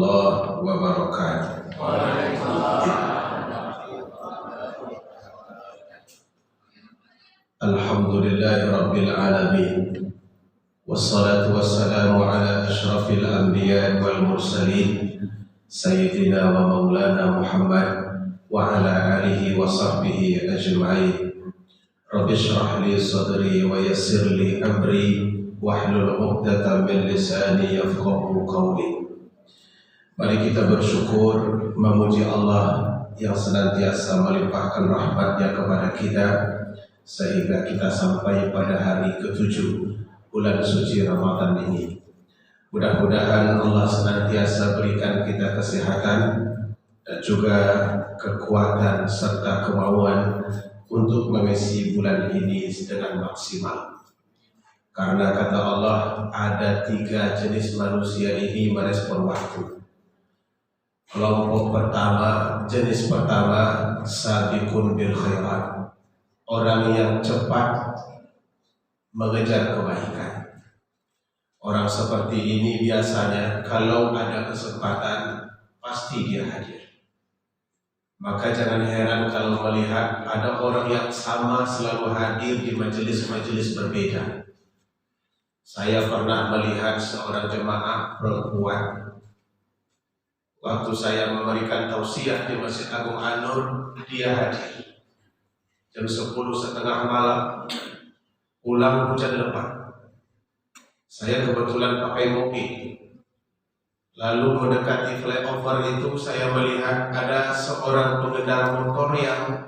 warahmatullahi wabarakatuh. Alhamdulillahi rabbil alamin. Wassalatu wassalamu ala ashrafil anbiya wal mursalin sayyidina wa maulana Muhammad wa ala alihi wa sahbihi ajma'in. Rabbi shrah li sadri wa yassir li amri wahlul 'uqdatam min lisani yafqahu qawli. Mari kita bersyukur memuji Allah yang senantiasa melimpahkan rahmat-Nya kepada kita sehingga kita sampai pada hari ke-7 bulan suci Ramadan ini. Mudah-mudahan Allah senantiasa berikan kita kesehatan dan juga kekuatan serta kemauan untuk mengisi bulan ini dengan maksimal. Karena kata Allah, ada 3 jenis manusia ini merespon waktu. Kelompok pertama, jenis pertama, sabiqun bil khairat, orang yang cepat mengejar kebaikan. Orang seperti ini biasanya kalau ada kesempatan pasti dia hadir. Maka jangan heran kalau melihat ada orang yang sama selalu hadir di majelis-majelis berbeda. Saya pernah melihat seorang jemaah perempuan. Waktu saya memberikan tausiah di Masjid Agung An-Nur, dia hadir. Jam 10:30 malam, pulang hujan lebat. Saya kebetulan pakai mobil. Lalu mendekati flyover itu, saya melihat ada seorang pengendara motor yang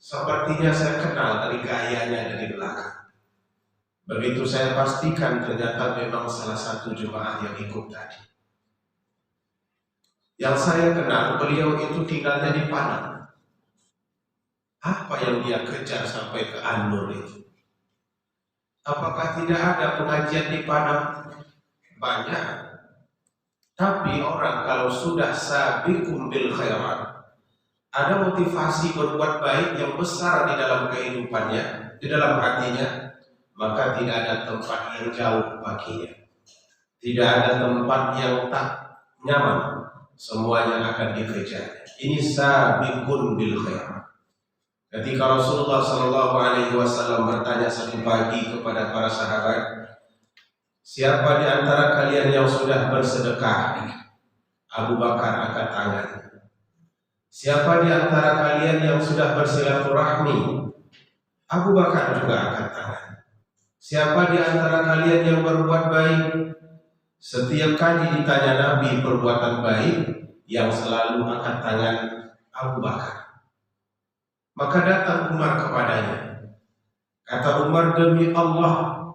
sepertinya saya kenal dari gayanya dari belakang. Begitu saya pastikan, ternyata memang salah satu jemaah yang ikut tadi. Yang saya kenal, beliau itu tinggalnya di Padang. Apa yang dia kejar sampai ke An-Nur itu? Apakah tidak ada pengajian di Padang? Banyak. Tapi orang kalau sudah sabiqum bil khairat, ada motivasi berbuat baik yang besar di dalam kehidupannya, di dalam hatinya, maka tidak ada tempat yang jauh baginya. Tidak ada tempat yang tak nyaman. Semuanya akan dikejar. Ini sabiqun bil khairat. Ketika Rasulullah SAW bertanya satu pagi kepada para sahabat, siapa di antara kalian yang sudah bersedekah? Abu Bakar angkat tangan. Siapa di antara kalian yang sudah bersilaturahmi? Abu Bakar juga angkat tangan. Siapa di antara kalian yang berbuat baik? Setiap kali ditanya Nabi perbuatan baik, yang selalu angkat tangan Abu Bakar. Maka datang Umar kepadanya. Kata Umar, demi Allah,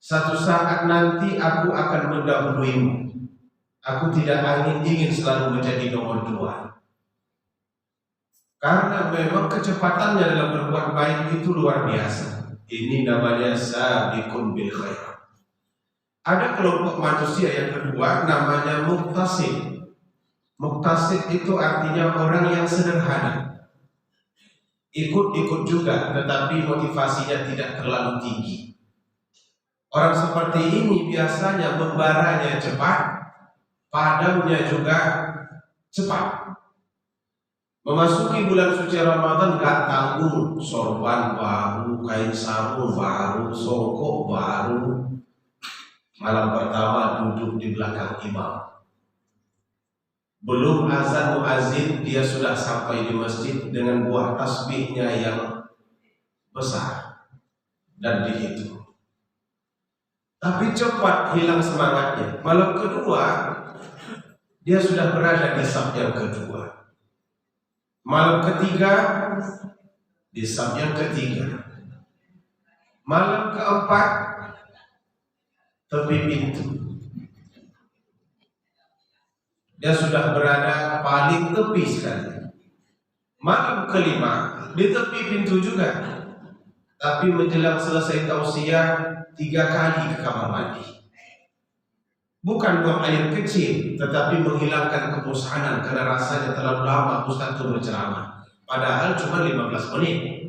satu saat nanti aku akan mendahuluimu. Aku tidak ingin selalu menjadi nomor 2. Karena memang kecepatannya dalam berbuat baik itu luar biasa. Ini namanya sabiqun bil khairat. Ada kelompok manusia yang kedua, namanya muqtasid. Muqtasid itu artinya orang yang sederhana. Ikut-ikut juga, tetapi motivasinya tidak terlalu tinggi. Orang seperti ini biasanya membaranya cepat, padamnya juga cepat. Memasuki bulan suci Ramadan gak tanggung, sorban baru, kain sarung baru, songkok baru. Malam pertama duduk di belakang imam. Belum azan muazin, dia sudah sampai di masjid dengan buah tasbihnya yang besar dan dihitung. Tapi cepat hilang semangatnya. Malam kedua, dia sudah berada di saf yang kedua. Malam ketiga, di saf yang ketiga. Malam keempat, tepi pintu. Dia sudah berada paling tepi sekali. Malam kelima di tepi pintu juga. Tapi menjelang selesai tausiah 3 kali ke kamar mandi. Bukan buang air kecil, tetapi menghilangkan kebosanan karena rasanya terlalu lama Ustaz itu berceramah. Padahal cuma 15 menit.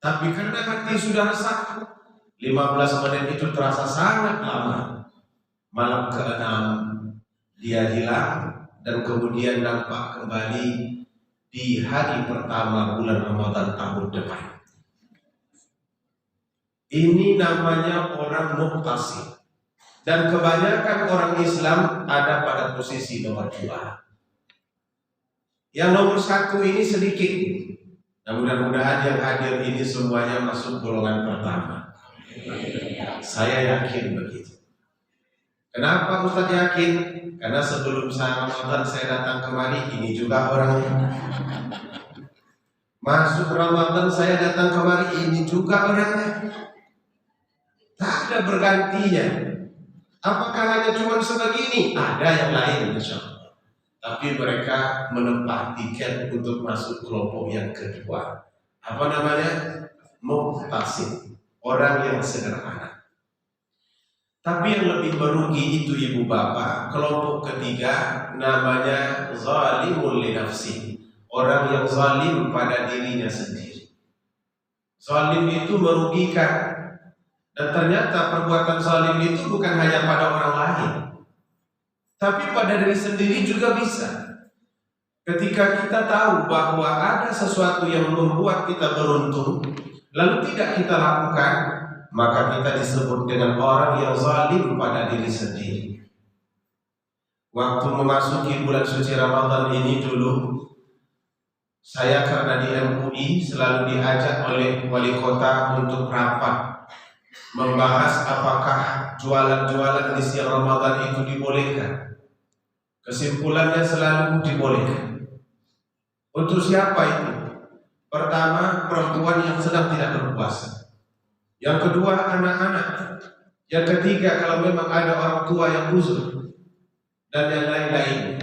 Tapi karena hati sudah resah, 15 menit itu terasa sangat lama. Malam ke-6 dia hilang dan kemudian nampak kembali di hari pertama bulan Ramadan tahun depan. Ini namanya orang muqtasid. Dan kebanyakan orang Islam ada pada posisi nomor 2. Yang nomor 1 ini sedikit. Nah, mudah-mudahan yang hadir ini semuanya masuk golongan pertama. Saya yakin begitu. Kenapa Ustaz yakin? Karena sebelum Ramadan saya datang kemari, ini juga orangnya. Masuk Ramadan saya datang kemari, ini juga orangnya. Tak ada bergantinya. Apakah hanya cuma sebegini? Ada yang lain, insya Allah. Tapi mereka menempah tiket untuk masuk kelompok yang kedua. Apa namanya? Muqtasid. Orang yang sederhana. Tapi yang lebih merugi itu ibu bapak. Kelompok ketiga namanya zalimul li nafsi. Orang yang zalim pada dirinya sendiri. Zalim itu merugikan. Dan ternyata perbuatan zalim itu bukan hanya pada orang lain, tapi pada diri sendiri juga bisa. Ketika kita tahu bahwa ada sesuatu yang membuat kita beruntung, lalu tidak kita lakukan, maka kita disebut dengan orang yang zalim pada diri sendiri. Waktu memasuki bulan suci Ramadan ini dulu, saya karena di MUI selalu diajak oleh wali kota untuk rapat membahas apakah jualan-jualan di siang Ramadan itu dibolehkan. Kesimpulannya selalu dibolehkan. Untuk siapa itu? Pertama, perempuan yang sedang tidak berpuasa. Yang kedua, anak-anak. Yang ketiga, kalau memang ada orang tua yang uzur. Dan yang lain-lain.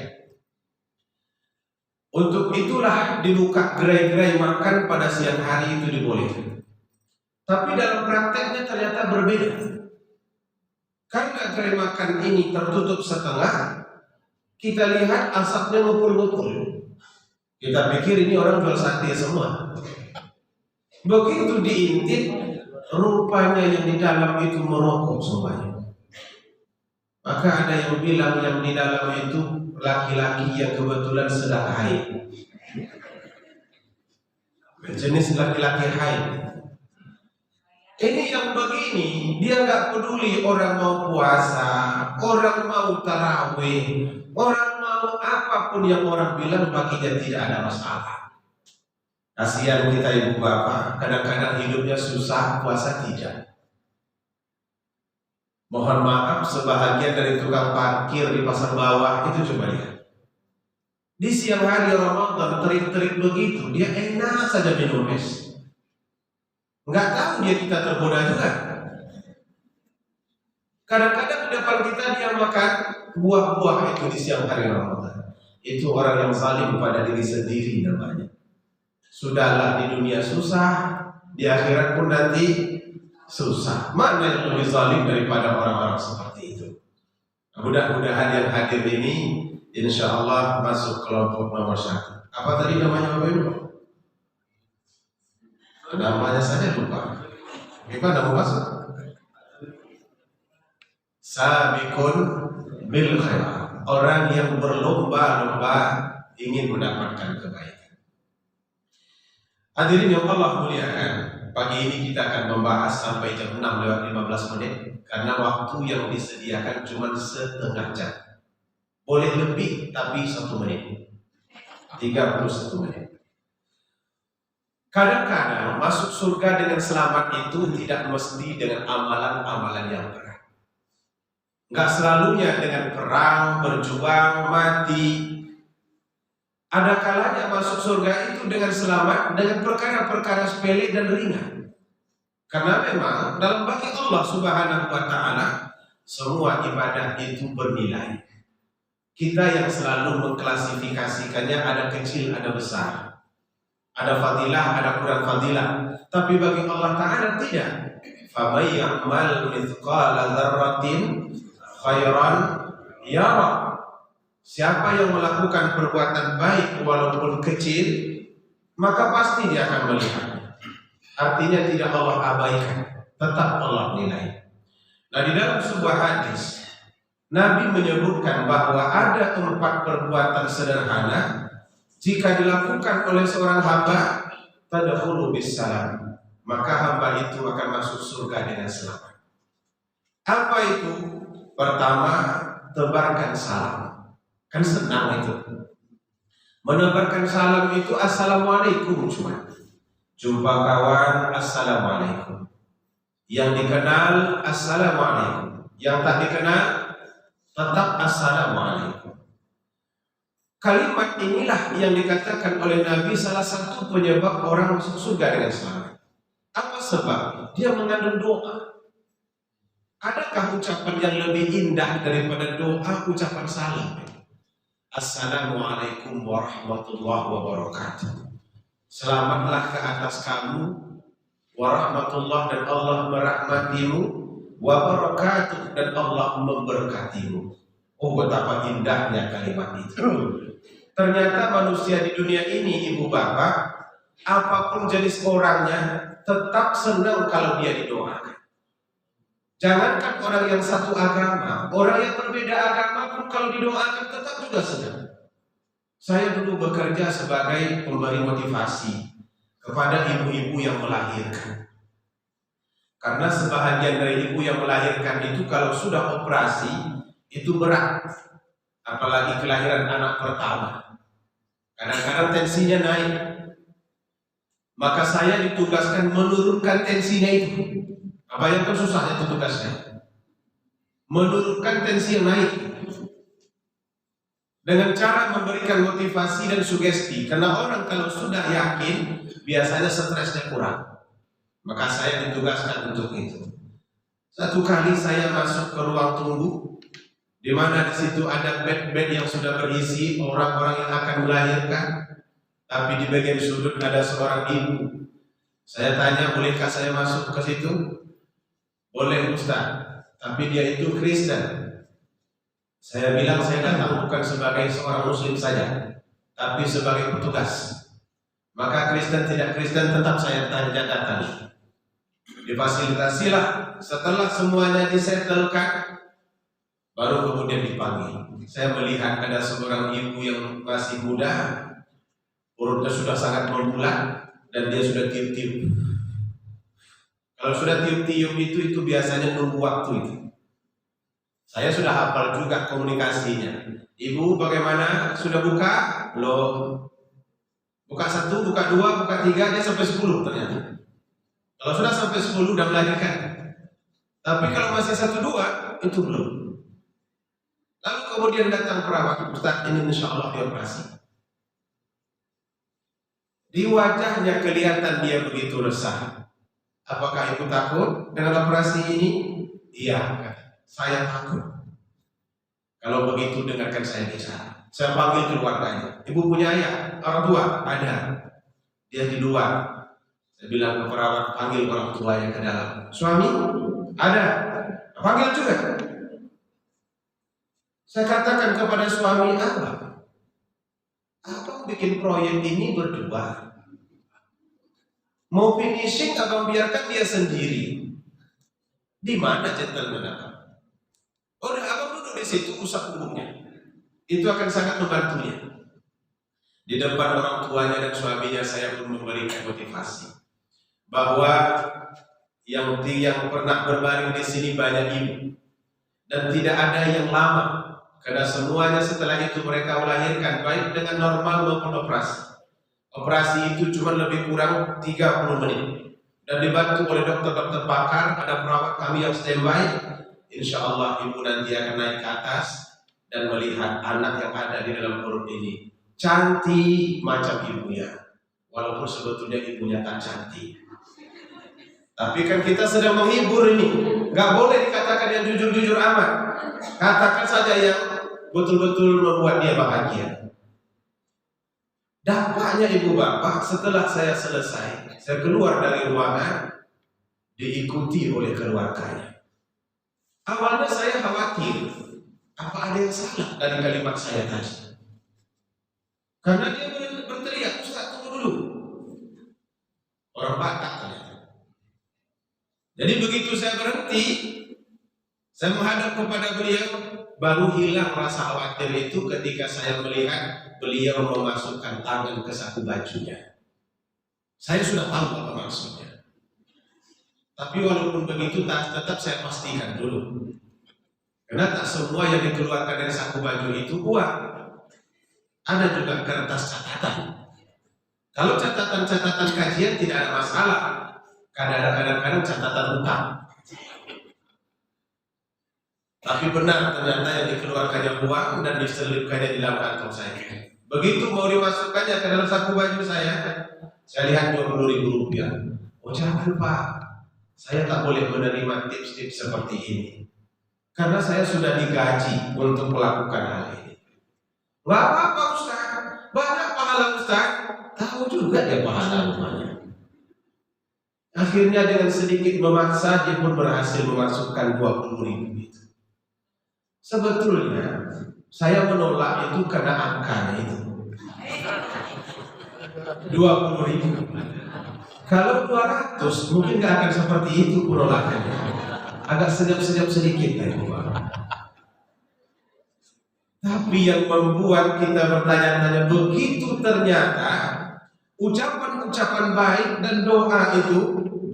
Untuk itulah dibuka gerai-gerai makan pada siang hari itu dibolehkan. Tapi dalam prakteknya ternyata berbeda. Karena gerai makan ini tertutup setengah, kita lihat asapnya ngumpul-ngumpul. Kita pikir ini orang jual sate semua. Begitu diintip, rupanya yang di dalam itu merokok semuanya. Maka ada yang bilang yang di dalam itu laki-laki yang kebetulan sedang haid. Jenis laki-laki haid. Ini yang begini, dia nggak peduli orang mau puasa, orang mau tarawih, orang mau apapun yang orang bilang baginya tidak ada masalah. Kasihan kita ibu bapak, kadang-kadang hidupnya susah, puasa tidak. Mohon maaf, sebahagian dari tukang parkir di pasar bawah itu coba lihat. Di siang hari Ramadan terik-terik begitu, dia enak saja minum es. Nggak tahu dia kita tergoda juga. Kadang-kadang di depan kita dia makan buah-buah itu di siang hari Ramadan. Itu orang yang zalim pada diri sendiri namanya. Sudahlah di dunia susah, di akhirat pun nanti susah. Mana yang lebih zalim daripada orang-orang seperti itu? Mudah-mudahan yang hadir ini insya Allah masuk kelompok nomor 1. Apa tadi namanya Bapak Ibu? Namanya saja lupa. Gimana mau masuk? Sabiqun bil khairat. Orang yang berlomba-lomba ingin mendapatkan kebaikan. Hadirin yang Allah muliakan, pagi ini kita akan membahas sampai jam 6:15 menit karena waktu yang disediakan cuma setengah jam. Boleh lebih tapi 1 menit. 31 menit. Kadang-kadang masuk surga dengan selamat itu tidak mesti dengan amalan-amalan yang berat. Enggak selalunya dengan perang, berjuang, mati. Ada kalanya masuk surga itu dengan selamat dengan perkara-perkara sepele dan ringan. Karena memang dalam bagi Allah Subhanahu wa taala semua ibadah itu bernilai. Kita yang selalu mengklasifikasikannya ada kecil, ada besar. Ada fadilah, ada kurang fadilah. Tapi bagi Allah Ta'ala tidak. فَمَنْ يَعْمَلْ مِثْقَالَ ذَرَّةٍ خَيْرًا يَرَهُ. Siapa yang melakukan perbuatan baik walaupun kecil, maka pasti dia akan melihat. Artinya tidak Allah abaikan, tetap Allah nilai. Nah, di dalam sebuah hadis Nabi menyebutkan bahwa ada 4 perbuatan sederhana jika dilakukan oleh seorang hamba, tadkhulu bisalam, maka hamba itu akan masuk surga dengan selamat. Apa itu? Pertama, tebarkan salam. Kan senang itu. Menebarkan salam itu assalamualaikum cuma. Jumpa kawan, assalamualaikum. Yang dikenal, assalamualaikum. Yang tak dikenal, tetap assalamualaikum. Kalimat inilah yang dikatakan oleh Nabi salah satu penyebab orang masuk surga dengan selamat. Apa sebab? Dia mengandung doa. Adakah ucapan yang lebih indah daripada doa ucapan salam? Assalamualaikum warahmatullahi wabarakatuh. Selamatlah ke atas kamu, warahmatullah, dan Allah merahmatimu, wabarakatuh, dan Allah memberkatimu. Oh, betapa indahnya kalimat itu. Ternyata manusia di dunia ini, ibu bapak, apapun jenis orangnya, tetap senang kalau dia didoakan. Jangankan orang yang satu agama, orang yang berbeda agama pun kalau didoakan tetap juga senang. Saya dulu bekerja sebagai pemberi motivasi kepada ibu-ibu yang melahirkan. Karena sebahagian dari ibu yang melahirkan itu kalau sudah operasi itu berat, apalagi kelahiran anak pertama. Kadang-kadang tensinya naik. Maka saya ditugaskan menurunkan tensinya itu. Bayangkan susahnya itu tugasnya. Menurunkan tensi yang naik dengan cara memberikan motivasi dan sugesti. Karena orang kalau sudah yakin biasanya stresnya kurang. Maka saya ditugaskan untuk itu. Satu kali saya masuk ke ruang tunggu, di mana di situ ada bed-bed yang sudah berisi orang-orang yang akan melahirkan, tapi di bagian sudut ada seorang ibu. Saya tanya, bolehkah saya masuk ke situ? Boleh Ustaz, tapi dia itu Kristen. Saya bilang saya datang bukan sebagai seorang muslim saja, tapi sebagai petugas. Maka Kristen tidak Kristen tetap saya tanya datang. Difasilitasilah. Setelah semuanya disetelkan, baru kemudian dipanggil. Saya melihat ada seorang ibu yang masih muda, perutnya sudah sangat membulat dan dia sudah tiup-tiup. Kalau sudah tiup-tiup itu biasanya nunggu waktu itu. Saya sudah hafal juga komunikasinya. Ibu bagaimana? Sudah buka? Belum. Buka 1, buka 2, buka 3, dia sampai 10 ternyata. Kalau sudah sampai 10 udah melahirkan. Tapi kalau masih 1, 2 itu belum. Lalu kemudian datang perawat, Ustaz ini insya Allah dioperasi. Di wajahnya kelihatan dia begitu resah. Apakah ibu takut dengan operasi ini? Iya, saya takut. Kalau begitu dengarkan saya bicara. Saya panggil keluarganya. Ibu punya ayah, orang tua? Ada. Dia di luar. Saya bilang ke perawat, panggil orang tuanya ke dalam. Suami? Ada. Panggil juga. Saya katakan kepada suami, Abang bikin proyek ini berdua. Mau finishing abang biarkan dia sendiri. Di mana gentleman abang? Udah abang duduk di situ, usap punggungnya. Itu akan sangat membantunya. Di depan orang tuanya dan suaminya saya pun memberikan motivasi bahwa yang pernah berbaring di sini banyak ibu dan tidak ada yang lama. Karena semuanya setelah itu mereka melahirkan baik dengan normal maupun operasi. Operasi itu cuma lebih kurang 30 menit dan dibantu oleh dokter-dokter pakar. Ada perawat kami yang standby. Insya Allah ibu nanti akan naik ke atas dan melihat anak yang ada di dalam perut ini cantik macam ibunya, walaupun sebetulnya ibunya tak cantik. Tapi kan kita sedang menghibur ini, nggak boleh dikatakan yang jujur-jujur amat. Katakan saja yang betul-betul membuat dia bahagia. Dampaknya ibu bapak, setelah saya selesai, saya keluar dari ruangan, diikuti oleh keluarganya. Awalnya saya khawatir, apa ada yang salah dari kalimat saya tadi? Karena dia berteriak, Ustaz tunggu dulu. Orang Batak ternyata. Jadi begitu saya berhenti, saya menghadap kepada beliau, Baru hilang rasa khawatir itu ketika saya melihat beliau memasukkan tangan ke saku bajunya. Saya sudah tahu apa maksudnya. Tapi walaupun begitu tetap saya pastikan dulu. Karena tak semua yang dikeluarkan dari saku baju itu uang. Ada juga kertas catatan. Kalau catatan-catatan kajian tidak ada masalah. Kadang-kadang catatan utang. Tapi benar ternyata yang dikeluarkannya uang dan diselipkannya di dalam kantong saya. Begitu mau dimasukkannya ke dalam saku baju saya lihat 20.000 rupiah. Oh jangan Pak, saya tak boleh menerima tips-tips seperti ini. Karena saya sudah digaji untuk melakukan hal ini. Gak apa-apa Ustaz, banyak pahala Ustaz. Tahu juga dia pahala rumahnya. Akhirnya dengan sedikit memaksa dia pun berhasil memasukkan 20.000 itu. Sebetulnya saya menolak itu karena angkanya itu 20.000. Kalau 200 mungkin gak akan seperti itu penolakannya. Agak senyap-senyap sedikit Tapi yang membuat kita bertanya-tanya, begitu ternyata ucapan-ucapan baik dan doa itu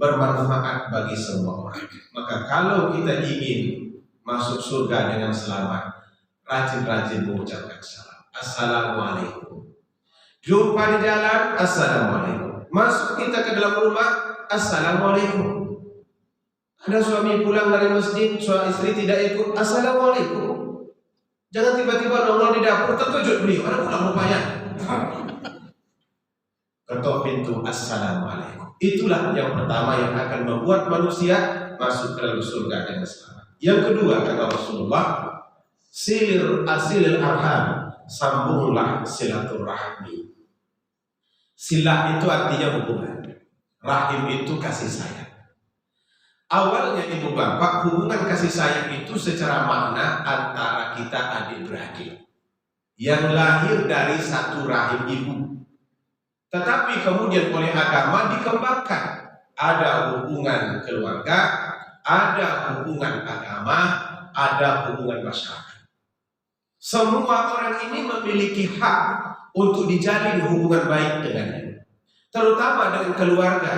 bermanfaat bagi semua orang. Maka kalau kita ingin masuk surga dengan selamat, rajin-rajin mengucapkan salam. Assalamualaikum. Jumpa di jalan, assalamualaikum. Masuk kita ke dalam rumah, assalamualaikum. Ada suami pulang dari masjid, suami istri tidak ikut, assalamualaikum. Jangan tiba-tiba nongol di dapur, terkejut beliau, ada pulang rupanya. Ketok pintu, assalamualaikum. Itulah yang pertama yang akan membuat manusia masuk ke dalam surga dengan selamat. Yang kedua kata Rasulullah, silil arham, sambunglah silaturahmi. Silah itu artinya hubungan, rahim itu kasih sayang. Awalnya ibu bapak, hubungan kasih sayang itu secara makna antara kita adik beradik yang lahir dari satu rahim ibu. Tetapi kemudian oleh agama dikembangkan, ada hubungan keluarga, ada hubungan agama, ada hubungan masyarakat. Semua orang ini memiliki hak untuk dijalin hubungan baik dengannya, terutama dengan keluarga.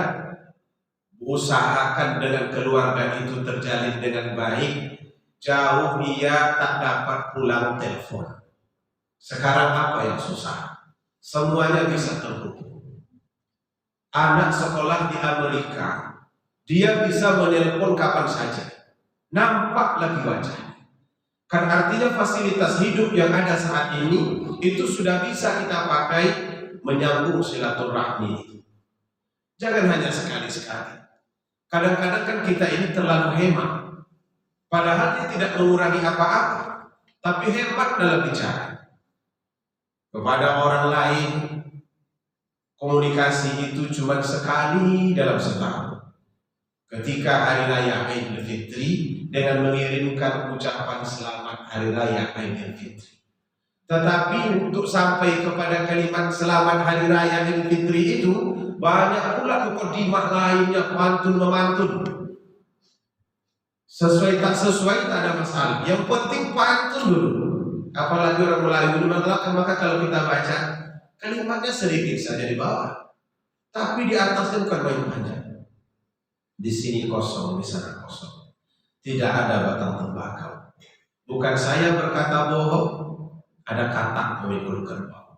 Usahakan dengan keluarga itu terjalin dengan baik. Jauh ia tak dapat pulang telepon. Sekarang apa yang susah? Semuanya bisa terhubung. Anak sekolah di Amerika, dia bisa menelpon kapan saja, nampak lagi wajahnya. Kan artinya fasilitas hidup yang ada saat ini itu sudah bisa kita pakai menyambung silaturahmi. Jangan hanya sekali-sekali. Kadang-kadang kan kita ini terlalu hemat, padahal dia tidak mengurangi apa-apa, tapi hemat dalam bicara. Kepada orang lain, komunikasi itu cuma sekali dalam setahun. Ketika hari raya Idul Fitri dengan mengirimkan ucapan selamat hari raya Idul Fitri. Tetapi untuk sampai kepada kalimat selamat hari raya Idul Fitri itu banyak pula mukadimah lainnya, pantun-memantun. Sesuai tak sesuai tak ada masalah. Yang penting pantun dulu. Apalagi orang Melayu dulu maka kalau kita baca kalimatnya sedikit saja di bawah, tapi di atasnya bukan banyak panjang. Di sini kosong, di sana kosong. Tidak ada batang tembakau. Bukan saya berkata bohong, ada kata memikul kerbau.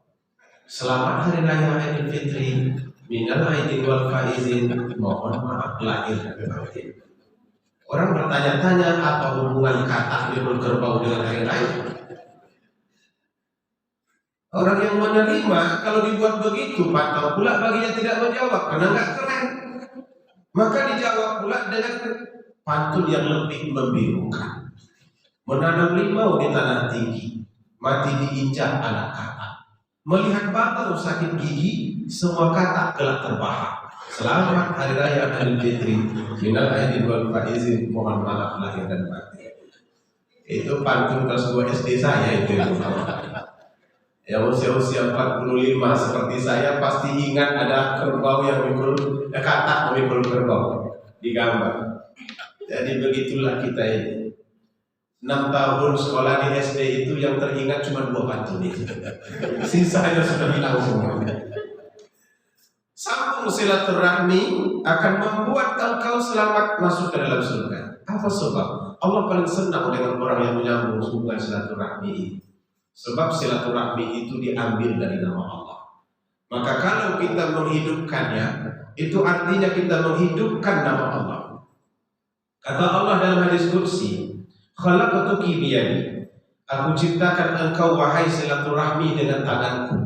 Selamat hari raya Idul Fitri, minal aidin wal faizin, mohon maaf lahir dan batin. Orang bertanya-tanya apa hubungan kata memikul kerbau dengan hari raya? Orang yang menerima kalau dibuat begitu pantau pula baginya tidak menjawab karena nggak keren. Maka dijawab pula dengan pantun yang lebih membingungkan. Menanam limau di tanah tinggi, mati diinjak anak kata. Melihat batang sakit gigi, semua kata kelak terbahak. Selamat hari raya Idul Fitri, minal aidin wal faizin, mohon maaf lahir dan batin. Itu pantun kelas 2 SD saya itu. Yang usia-usia 45 seperti saya pasti ingat ada kerbau yang memikul kata memikul kerbau di gambar. Jadi begitulah kita ini. 6 tahun sekolah di SD itu yang teringat cuma 2 pantun itu. Sisanya sudah hilang semua. Sambung silaturahmi akan membuat engkau selamat masuk ke dalam surga. Apa sebab? Allah paling senang dengan orang yang menyambung hubungan silaturahmi ini. Sebab silaturahmi itu diambil dari nama Allah. Maka kalau kita menghidupkannya, itu artinya kita menghidupkan nama Allah. Kata Allah dalam hadis qudsi, khalaqtuki biyadi, aku ciptakan engkau wahai silaturahmi dengan tanganku.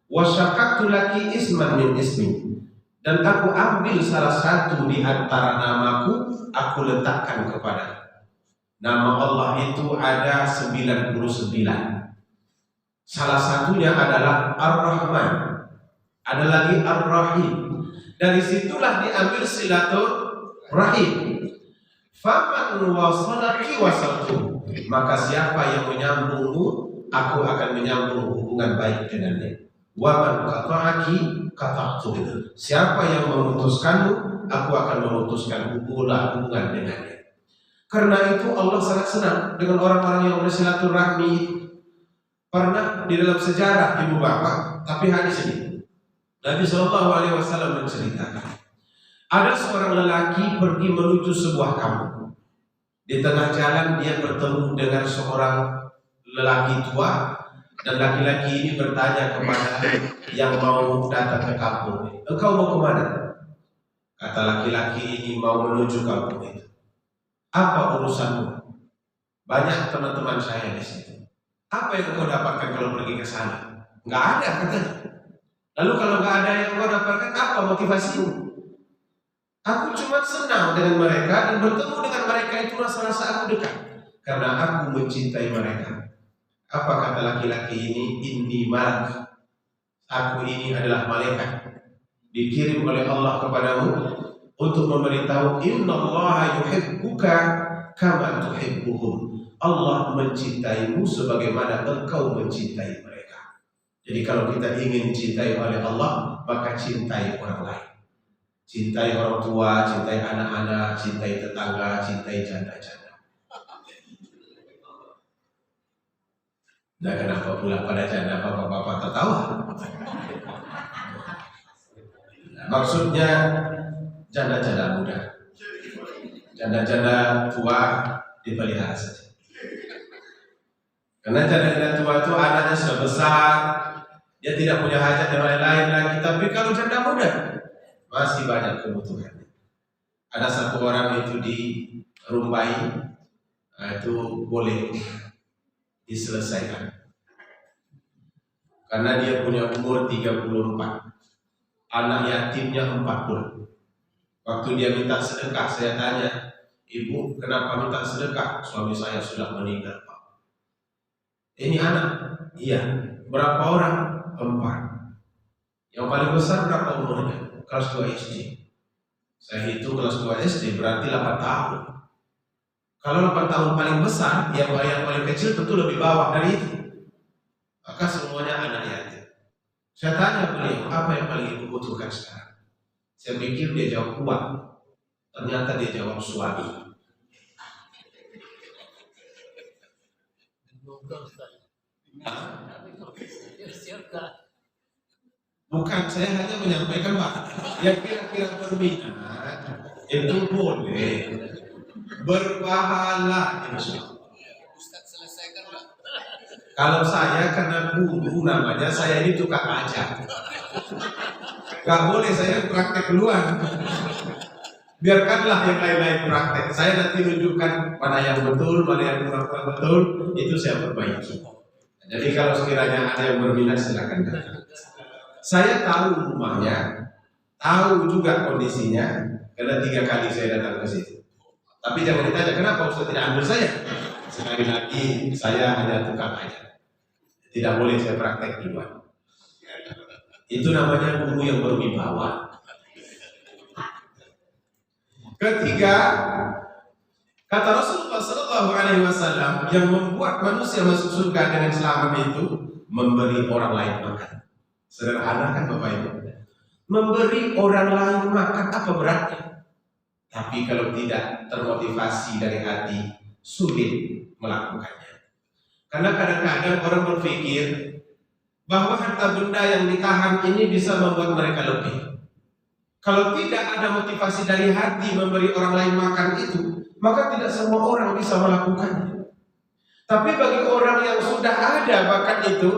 Wa syaqaqtu laki isman min ismi, dan aku ambil salah satu di antara namaku, aku letakkan kepada. Nama Allah itu ada 99. Salah satunya adalah Ar-Rahman, ada lagi Ar-Rahim. Dari situlah diambil silaturahim. Faman wasalaki wasaltu, maka siapa yang menyambungmu, aku akan menyambung hubungan baik dengannya. Waman qata'aki qata'tu, siapa yang memutuskanmu, aku akan memutuskan hubungan dengannya. Karena itu Allah sangat senang dengan orang-orang yang bersilaturahmi. Pernah di dalam sejarah ibu bapak, tapi hadis ini Nabi SAW menceritakan, ada seorang lelaki pergi menuju sebuah kampung. Di tengah jalan dia bertemu dengan seorang lelaki tua, dan laki-laki ini bertanya kepada yang mau datang ke kampung, engkau mau kemana? Kata laki-laki ini, mau menuju kampung itu. Apa urusanmu? Banyak teman-teman saya di situ. Apa yang kau dapatkan kalau pergi ke sana? Nggak ada katanya. Lalu kalau nggak ada yang kau dapatkan, apa motivasimu? Aku cuma senang dengan mereka dan bertemu dengan mereka itu rasa-rasa aku dekat karena aku mencintai mereka. Apa kata laki-laki ini? Inni malak. Aku ini adalah malaikat dikirim oleh Allah kepadamu untuk memberitahu innallaha yuhibbuka kama tuhibbuhum. Allah mencintaimu sebagaimana engkau mencintai mereka. Jadi kalau kita ingin dicintai oleh Allah, maka cintai orang lain. Cintai orang tua, cintai anak-anak, cintai tetangga, cintai janda-janda. Nah, kenapa pula pada janda bapak-bapak tertawa? Nah, maksudnya janda-janda muda, janda-janda tua dipelihara saja. Karena janda-janda tua itu anaknya sudah besar, dia tidak punya hajat yang lain-lain lagi. Tapi kalau janda muda masih banyak kebutuhan. Ada satu orang itu di Rumbai, itu boleh diselesaikan karena dia punya umur 34, anak yatimnya 40. Waktu dia minta sedekah, saya tanya, ibu kenapa minta sedekah? Suami saya sudah meninggal, Pak. Ini anak? Iya. Berapa orang? 4. Yang paling besar berapa umurnya? Kelas 2 SD. Saya hitung kelas 2 SD berarti 8 tahun. Kalau 8 tahun paling besar, yang paling kecil tentu lebih bawah dari itu. Maka semuanya anak yatim. Saya tanya beliau, apa yang paling ibu butuhkan sekarang? Saya pikir dia jawab uang. Ternyata dia jawab suami. Bukan, saya hanya menyampaikan Pak, yang kira-kira berminat itu boleh berpahala. Ustaz selesaikan Pak. Kalau saya karena guru namanya, saya ini tukang ajar. Gak boleh saya praktek duluan. Biarkanlah yang lain-lain praktek. Saya nanti tunjukkan mana yang betul, mana yang kurang betul, itu saya perbaiki. Jadi kalau sekiranya ada yang berminat silakan datang. Saya tahu rumahnya, tahu juga kondisinya, karena 3 kali saya datang ke situ. Tapi jangan ditanya kenapa Ustaz tidak ambil saya. Sekali lagi saya hanya tukang ajar. Tidak boleh saya praktek duluan. Itu namanya guru yang berwibawa. Ketiga, kata Rasulullah SAW, yang membuat manusia masuk surga dengan selamat itu memberi orang lain makan. Sederhana kan Bapak Ibu? Memberi orang lain makan apa beratnya? Tapi kalau tidak termotivasi dari hati, sulit melakukannya. Karena kadang-kadang orang berpikir bahwa harta benda yang ditahan ini bisa membuat mereka lebih. Kalau tidak ada motivasi dari hati memberi orang lain makan itu, maka tidak semua orang bisa melakukannya. Tapi bagi orang yang sudah ada bakat itu,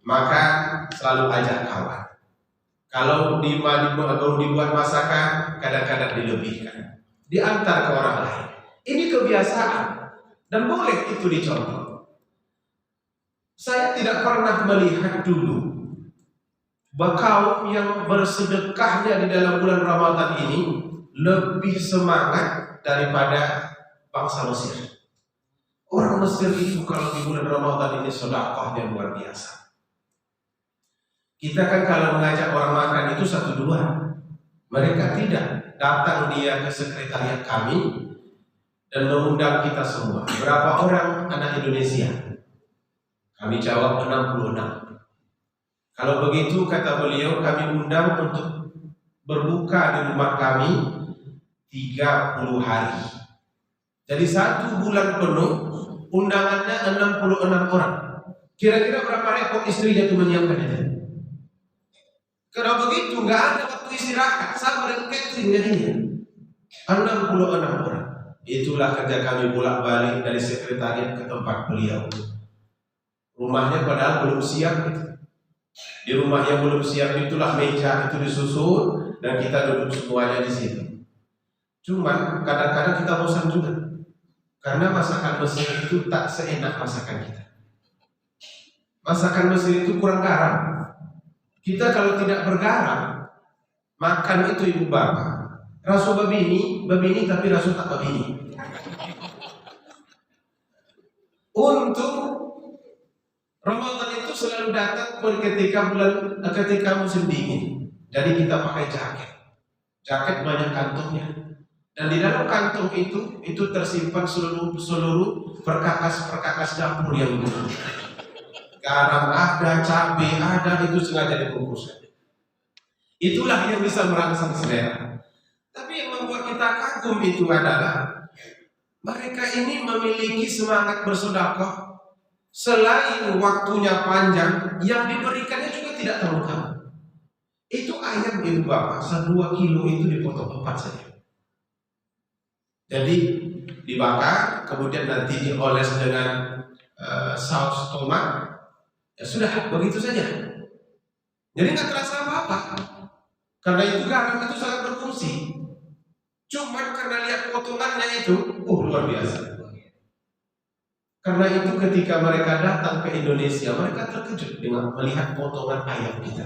maka selalu ajak kawan. Kalau dibuat masakan, kadang-kadang dilebihkan, diantar ke orang lain. Ini kebiasaan dan boleh itu dicontoh. Saya tidak pernah melihat dulu kaum yang bersedekahnya di dalam bulan Ramadan ini lebih semangat daripada bangsa Mesir. Orang Mesir itu kalau di bulan Ramadan ini sedekahnya luar biasa. Kita kan kalau mengajak orang makan itu 1-2. Mereka tidak. Datang dia ke sekretariat kami dan mengundang kita semua. Berapa orang anak Indonesia? Kami jawab 66. Kalau begitu kata beliau, kami undang untuk berbuka di rumah kami 30 hari. Jadi 1 bulan penuh undangannya 66 orang. Kira-kira berapa repot istrinya itu menyiapkan itu? Kalau begitu nggak ada waktu istirahat, sama dengan catering jadinya. 66 orang. Itulah kerja kami bolak-balik dari sekretariat ke tempat beliau. Rumahnya padahal belum siap gitu. Di rumah yang belum siap itulah meja itu disusun dan kita duduk semuanya di situ. Cuman kadang-kadang kita bosan juga karena masakan Mesir itu tak seenak masakan kita. Masakan Mesir itu kurang garam. Kita kalau tidak bergaram makan itu ibu bapak rasu babini tapi rasu tak babini. Untuk Ramadan itu selalu datang ketika musim dingin. Jadi kita pakai jaket banyak kantongnya. Dan di dalam kantong itu tersimpan seluruh perkakas dapur yang dulu. Garam ada, cabai ada, itu sengaja dibungkus. Itulah yang bisa merangsang selera. Tapi yang membuat kita kagum itu adalah mereka ini memiliki semangat bersedekah. Selain waktunya panjang, yang diberikannya juga tidak terlalu. Itu ayam ibu bapak, 2 kilo itu dipotong 4 saja. Jadi dibakar, kemudian nanti dioles dengan saus tomat. Ya sudah, begitu saja. Jadi nggak terasa apa-apa. Karena itu garam itu sangat berfungsi. Cuman karena lihat potongannya itu, luar biasa. Karena itu ketika mereka datang ke Indonesia, mereka terkejut dengan melihat potongan ayam kita.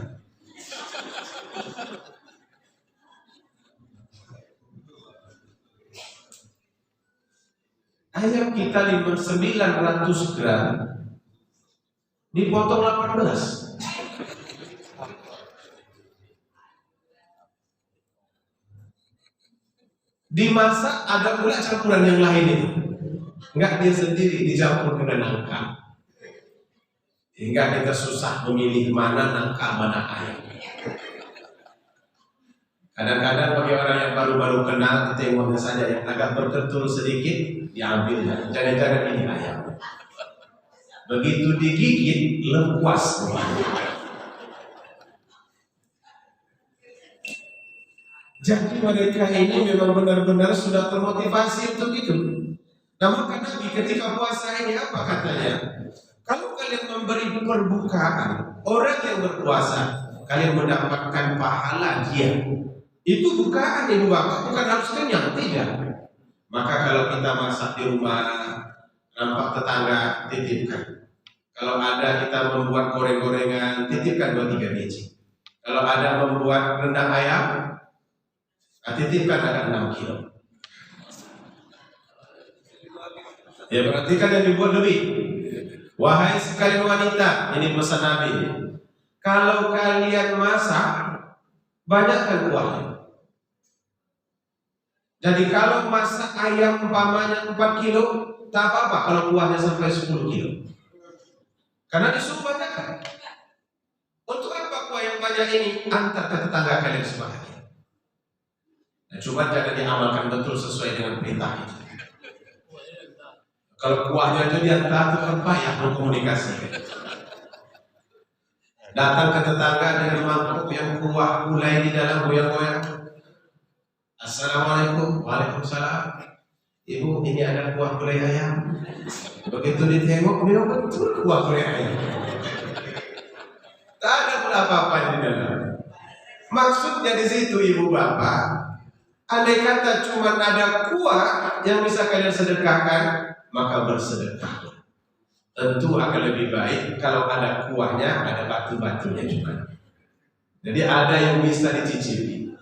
Ayam kita 900 gram dipotong 18. Dimasak ada pula campuran yang lain itu. Enggak dia sendiri dicampur dengan nangka. Hingga kita susah memilih mana nangka mana ayam. Kadang-kadang bagi orang yang baru-baru kenal, tengoknya saja yang agak berkentul sedikit diambil. Jangan-jangan ini ayam. Begitu digigit lepas. Jadi mereka ini memang benar-benar sudah termotivasi untuk itu. Nah maka Nabi ketika puasa ini apa katanya? Kalau kalian memberi perbukaan orang yang berpuasa, kalian mendapatkan pahala dia. Itu bukaan ibu bapak, bukan harus kenyang, tidak. Maka kalau kita masak di rumah, nampak tetangga, titipkan. Kalau ada kita membuat goreng-gorengan, titipkan 2-3 biji. Kalau ada membuat rendang ayam, titipkan ada 6 kilo. Ya berarti kan yang dibuat lebih. Wahai sekalian wanita, ini pesan Nabi. Kalau kalian masak, banyakkan kuahnya. Jadi kalau masak ayam umpamanya 4 kilo, tak apa-apa kalau kuahnya sampai 10 kilo. Karena disuruh banyakkan. Untuk apa kuah yang banyak ini? Antar ke tetangga kalian semuanya. Nah, cuma jangan diamalkan betul sesuai dengan perintah itu. Kalau kuahnya itu diantar itu kan payah berkomunikasi. Datang ke tetangga dengan mangkuk yang kuah gulai di dalam goyang-goyang. Assalamualaikum. Waalaikumsalam. Ibu, ini ada kuah gulai ayam. Begitu ditengok, memang betul kuah gulai ayam. Tak ada pun apa-apa di dalam. Maksudnya di situ ibu bapak, andai kata cuma ada kuah yang bisa kalian sedekahkan, maka bersedekah. Tentu akan lebih baik kalau ada kuahnya, ada batu-batunya juga. Jadi ada yang bisa dicicipi.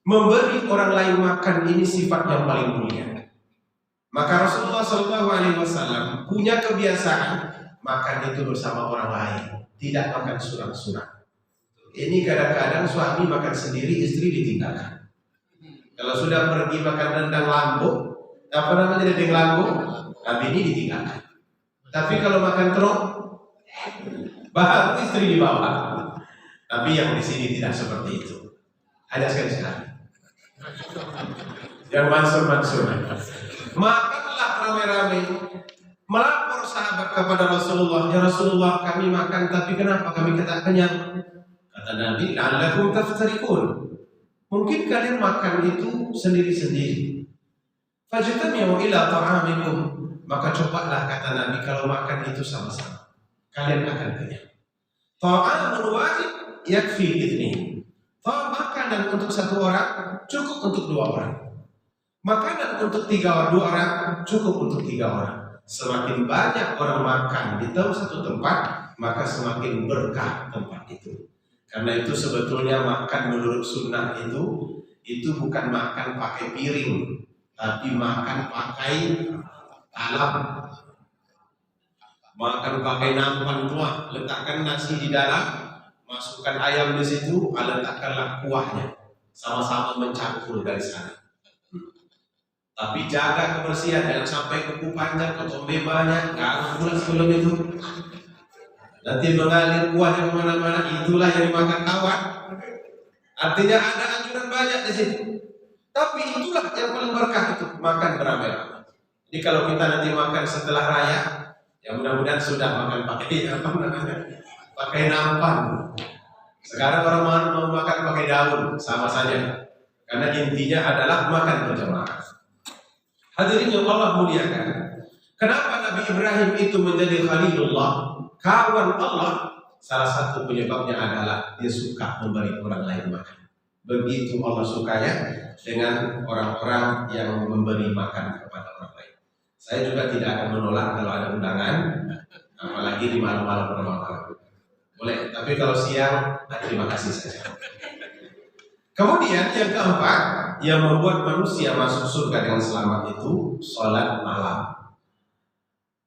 Memberi orang lain makan ini sifat yang paling mulia. Maka Rasulullah SAW punya kebiasaan makan itu bersama orang lain, tidak makan surang-surang. Ini kadang-kadang suami makan sendiri, istri ditinggalkan. Kalau sudah pergi makan rendang lambung, apa namanya dendeng lambung, ini ditinggalkan. Tapi kalau makan teruk, baru istri dibawa. Tapi yang di sini tidak seperti itu. Hanya sekali-sekali. Yang mansur-mansur. Makanlah rame-rame. Melapor sahabat kepada Rasulullah, ya Rasulullah, kami makan tapi kenapa kami tak kenyang? Kata Nabi, la'allakum taftarikun. Mungkin kalian makan itu sendiri-sendiri. Fajtami'u ila ta'amikum. Maka cobalah kata Nabi kalau makan itu sama-sama, kalian akan kenyang. Ta'amun wahid yakfi itsnain. Makanan untuk satu orang cukup untuk dua orang. Makanan untuk dua orang cukup untuk tiga orang. Semakin banyak orang makan di dalam satu tempat, maka semakin berkah tempat itu. Karena itu sebetulnya makan menurut sunnah itu bukan makan pakai piring, tapi makan pakai alam. Makan pakai nampan tua, letakkan nasi di dalam, masukkan ayam di situ, letakkanlah kuahnya, sama-sama mencampur dari sana. Tapi jaga kebersihan, jangan sampai kuku panjang, ketombe banyak, gak pulas sebelum itu. Nanti mengalir kuahnya kemana-mana, itulah yang dimakan kawan. Artinya ada anjuran banyak di situ. Tapi itulah yang paling berkah itu, makan beramai-ramai. Jadi kalau kita nanti makan setelah raya, ya mudah-mudahan sudah makan pakai pakai nampan. Sekarang orang mau makan pakai daun, sama saja. Karena intinya adalah makan berjamaah. Hadirin yang Allah muliakan. Kenapa Nabi Ibrahim itu menjadi Khalilullah, kawan Allah? Salah satu penyebabnya adalah dia suka memberi orang lain makan. Begitu Allah sukanya dengan orang-orang yang memberi makan kepada orang lain. Saya juga tidak akan menolak kalau ada undangan, apalagi di malam-malam Ramadan. Boleh, tapi kalau siang, terima kasih saja. Kemudian yang keempat, yang membuat manusia masuk surga dengan selamat itu salat malam.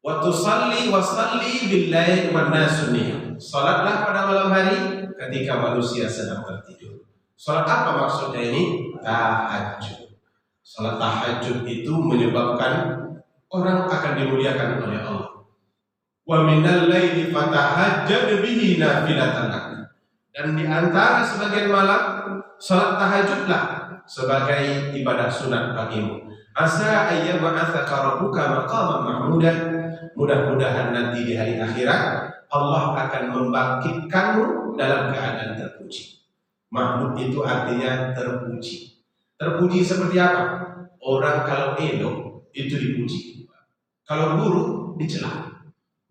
Wa tusalli wa salli bil-lail wan nasu niyam. Salatlah pada malam hari ketika manusia sedang tertidur. Salat apa maksudnya ini? Tahajud. Salat tahajud itu menyebabkan orang akan dimuliakan oleh Allah. Wa minal laili fatahajjad bihi nafilatan lak. Dan di antara sebagian malam salat tahajudlah sebagai ibadah sunat bagimu. Asa ayyam ba'atsaka rabbuka maqaman mahmudan. Mudah-mudahan nanti di hari akhirat Allah akan membangkitkanmu dalam keadaan terpuji. Mahmud itu artinya terpuji. Terpuji seperti apa? Orang kalau elok itu dipuji. Kalau buruk dicela.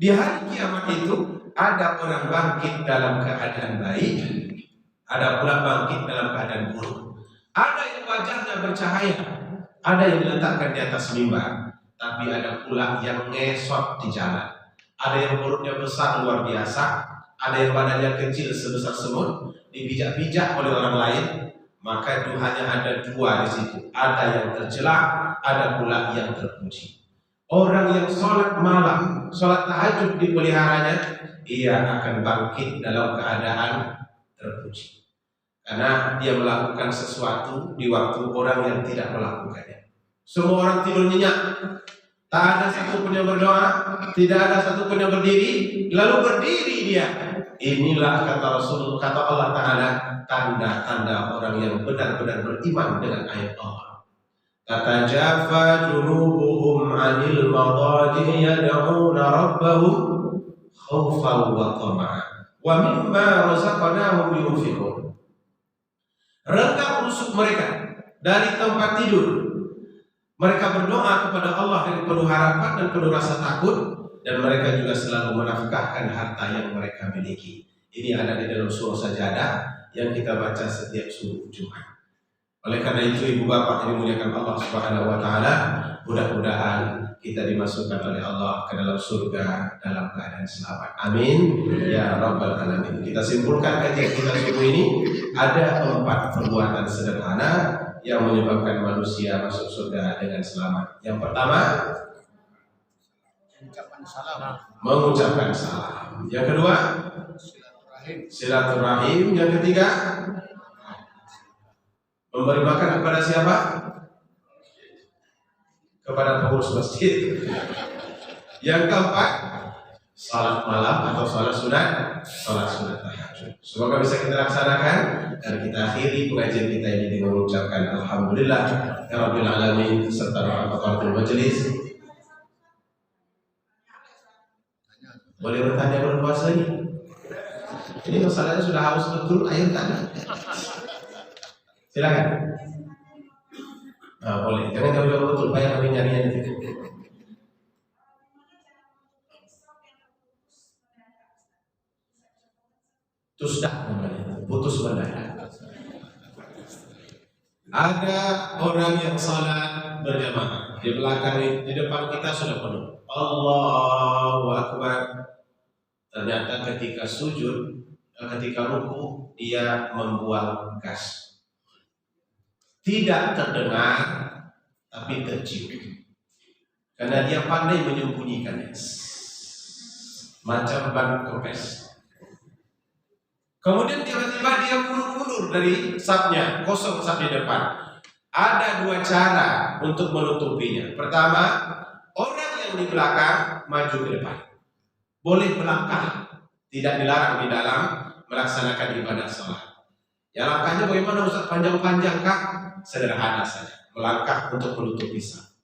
Di hari kiamat itu ada orang bangkit dalam keadaan baik, ada pula bangkit dalam keadaan buruk. Ada yang wajahnya bercahaya, ada yang diletakkan di atas mimbar, tapi ada pula yang ngesot di jalan. Ada yang perutnya besar luar biasa, ada yang badannya kecil sebesar semut, dipijak-pijak oleh orang lain. Maka hanya ada dua di situ, ada yang tercela, ada pula yang terpuji. Orang yang sholat malam, sholat tahajud dipeliharanya, ia akan bangkit dalam keadaan terpuji. Karena dia melakukan sesuatu di waktu orang yang tidak melakukannya. Semua orang tidur nyenyak, tak ada satu pun yang berdoa, tidak ada satu pun yang berdiri, lalu berdiri dia. Inilah kata Rasul, kata Allah Ta'ala, tanda-tanda orang yang benar-benar beriman dengan ayat Allah. tatajafa junubuhum 'anil madaji yad'una rabbahum khaufan wa tama'an wa mimma razaqnahum yunfiqun. Renggang rusuk mereka dari tempat tidur. Mereka berdoa kepada Allah dengan penuh harapan dan penuh rasa takut, dan mereka juga selalu menafkahkan harta yang mereka miliki. Ini ada di dalam surah Sajadah yang kita baca setiap subuh Jumat. Oleh karena itu, ibu bapak yang dimuliakan Allah Subhanahu wa taala, mudah-mudahan kita dimasukkan oleh Allah ke dalam surga dalam keadaan selamat. Amin ya rabbal alamin. Kita simpulkan kajian kita subuh ini, ada 4 perbuatan sederhana yang menyebabkan manusia masuk surga dengan selamat. Yang pertama, mengucapkan salam. Yang kedua, silaturahim. Yang ketiga, memberi makan kepada siapa? Kepada pengurus masjid. Yang keempat, salat malam atau salat sunat tahajud. Semoga bisa kita laksanakan dan kita akhiri pengajian kita ini dengan mengucapkan alhamdulillah ya rabbil alamin serta doa kafaratul majelis. Boleh bertanya bulan puasa ini? Ini masalahnya sudah haus betul, air tak ada. Silakan. Nah, boleh. Jangan jauh-jauh betul, banyak kami nyarinya di situ. Tusdak namanya, putus mendadak. Ada orang yang salat berjamaah di belakang, di depan kita sudah penuh. Allahu Akbar. Ternyata ketika sujud, ketika ruku, dia membuang gas. Tidak terdengar, tapi tercium. Karena dia pandai menyembunyikannya, macam ban kempes. Kemudian tiba-tiba dia mundur dari safnya, kosong saf di depan. Ada 2 cara untuk menutupinya. Pertama, orang yang di belakang maju ke depan. Boleh melangkah, tidak dilarang di dalam melaksanakan ibadah sholat. Ya, langkahnya bagaimana Ustaz? Panjang-panjang kah? Sederhana saja, melangkah untuk menutupi saf.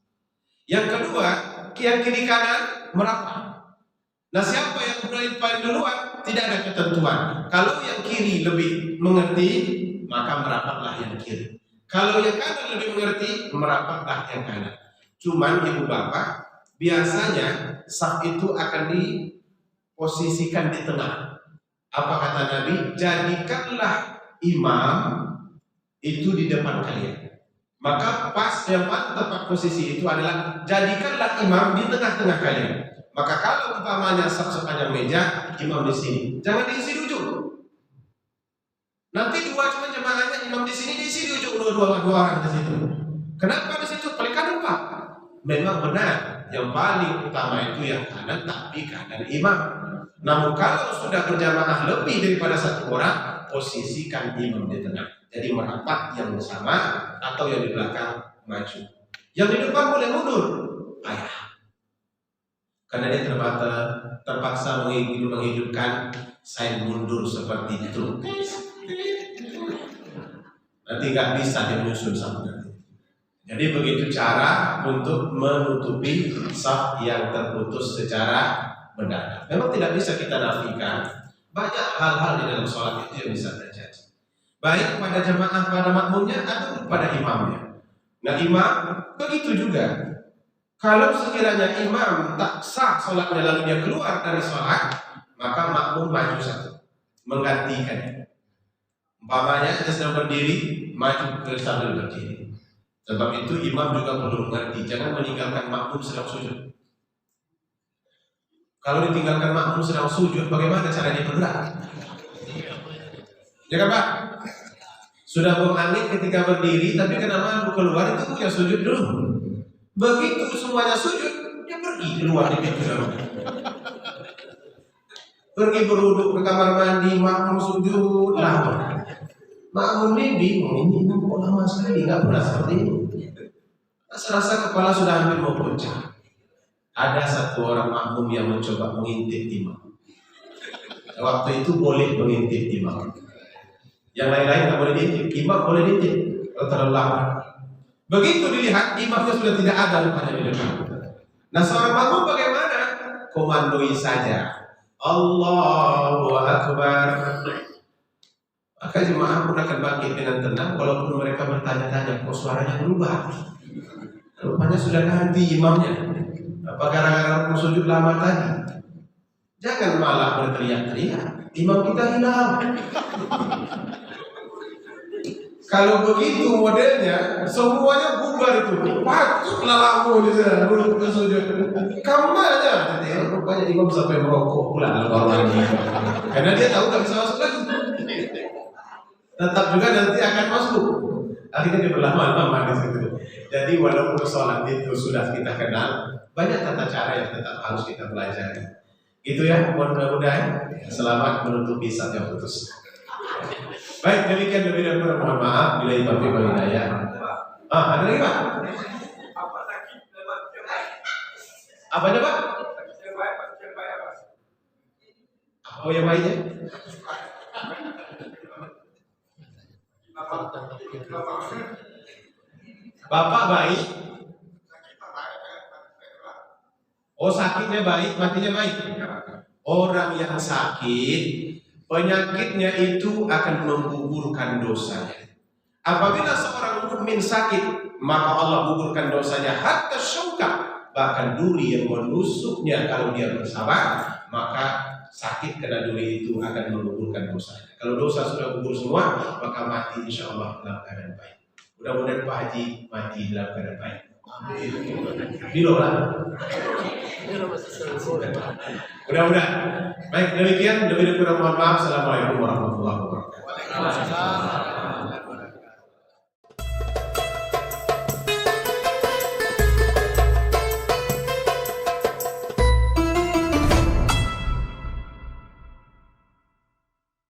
Yang kedua, yang kiri kanan merapat. Nah, siapa yang paling duluan? Tidak ada ketentuan. Kalau yang kiri lebih mengerti, maka merapatlah yang kiri. Kalau yang kanan lebih mengerti, merapatlah yang kanan. Cuman ibu bapak, biasanya saf itu akan diposisikan di tengah. Apa kata Nabi? Jadikanlah imam itu di depan kalian. Maka pas yang tepat posisi itu adalah jadikanlah imam di tengah-tengah kalian. Maka kalau umpamanya saf sepanjang meja, imam di sini, jangan diisi di ujung. Nanti 2 cuma jemaahnya, imam di sini diisi di ujung, dua orang di situ. Kenapa di situ? Paling lupa. Memang benar, yang paling utama itu yang kanan, tapi kanan imam. Namun kalau sudah berjamaah lebih daripada 1 orang, posisikan imam di tengah. Jadi merapat yang bersama atau yang di belakang maju. Yang di depan boleh mundur, ayah. Karena dia terpaksa menghidupkan sign mundur seperti itu. Nanti nggak bisa dia menyusun saf nanti. Jadi begitu cara untuk menutupi saf yang terputus secara mendadak. Memang tidak bisa kita nafikan, banyak hal-hal di dalam sholat itu yang bisa terjadi. Baik pada jamaah, pada makmumnya atau pada imamnya. Nah, imam begitu juga. Kalau sekiranya imam tak sah sholatnya lalu dia keluar dari sholat, maka makmum maju 1 menggantikannya. Umpamanya dia sedang berdiri, maju ke sambil berdiri. Sebab itu imam juga perlu mengerti, jangan meninggalkan makmum sedang sujud. Kalau ditinggalkan makmum sedang sujud, bagaimana caranya bergerak? Ya kan Pak? Sudah buang angin ketika berdiri, tapi kenapa mau keluar itu ya sujud dulu. Begitu semuanya sujud, dia pergi keluar di pintu. Pergi beruduk ke kamar mandi, makmum sujud lama. Makmum ini bingung, ini kok lama sekali, nggak pernah seperti ini. Rasa-rasa kepala sudah hampir mau pecah. Ada 1 orang makmum yang mencoba mengintip imam. Waktu itu boleh mengintip imam. Yang lain-lain nggak boleh diintip, imam boleh diintip kalau terlalu lama. Begitu dilihat imamnya sudah tidak ada rupanya di depan. Nah seorang makmum bagaimana? Komandoi saja. Allahu Akbar. Maka jemaah pun akan bangkit dengan tenang walaupun mereka bertanya-tanya kok suaranya berubah. Rupanya sudah ganti imamnya. Apa gara-gara sujud lama tadi? Jangan malah berteriak-teriak. Imam kita hilang. Kalau begitu modelnya, semuanya bubar itu. Patutlah kamu di sana duduk bersujud. Kamu aja. Rupanya imam sampai merokok pula dalam lagi. Karena dia tahu tak bisa masuk lagi. Tetap juga nanti akan masuk. Akhirnya dia berlama-lama di situ. Jadi walaupun sholat itu sudah kita kenal, banyak tata cara yang tetap harus kita pelajari. Itu ya, mudah-mudahan selamat menutupi saat yang putus. Baik, demikian lebih dan kurang mohon maaf bila ibu wal hidayah. Ada lagi Pak? Apanya Pak? Apa yang baiknya? Bapak baik. Oh sakitnya baik, matinya baik. Orang yang sakit penyakitnya itu akan menggugurkan dosanya. Apabila seorang mukmin sakit, maka Allah gugurkan dosanya hatta syauka, bahkan duri yang menusuknya kalau dia bersabar, maka sakit kena duri itu akan menggugurkan dosanya. Kalau dosa sudah gugur semua, maka mati insya Allah dalam keadaan baik. Mudah-mudahan Pak Haji mati dalam keadaan baik. Dilolah. Mudah-mudahan. Baik, demikian lebih kurang mohon maaf. Assalamualaikum warahmatullahi wabarakatuh.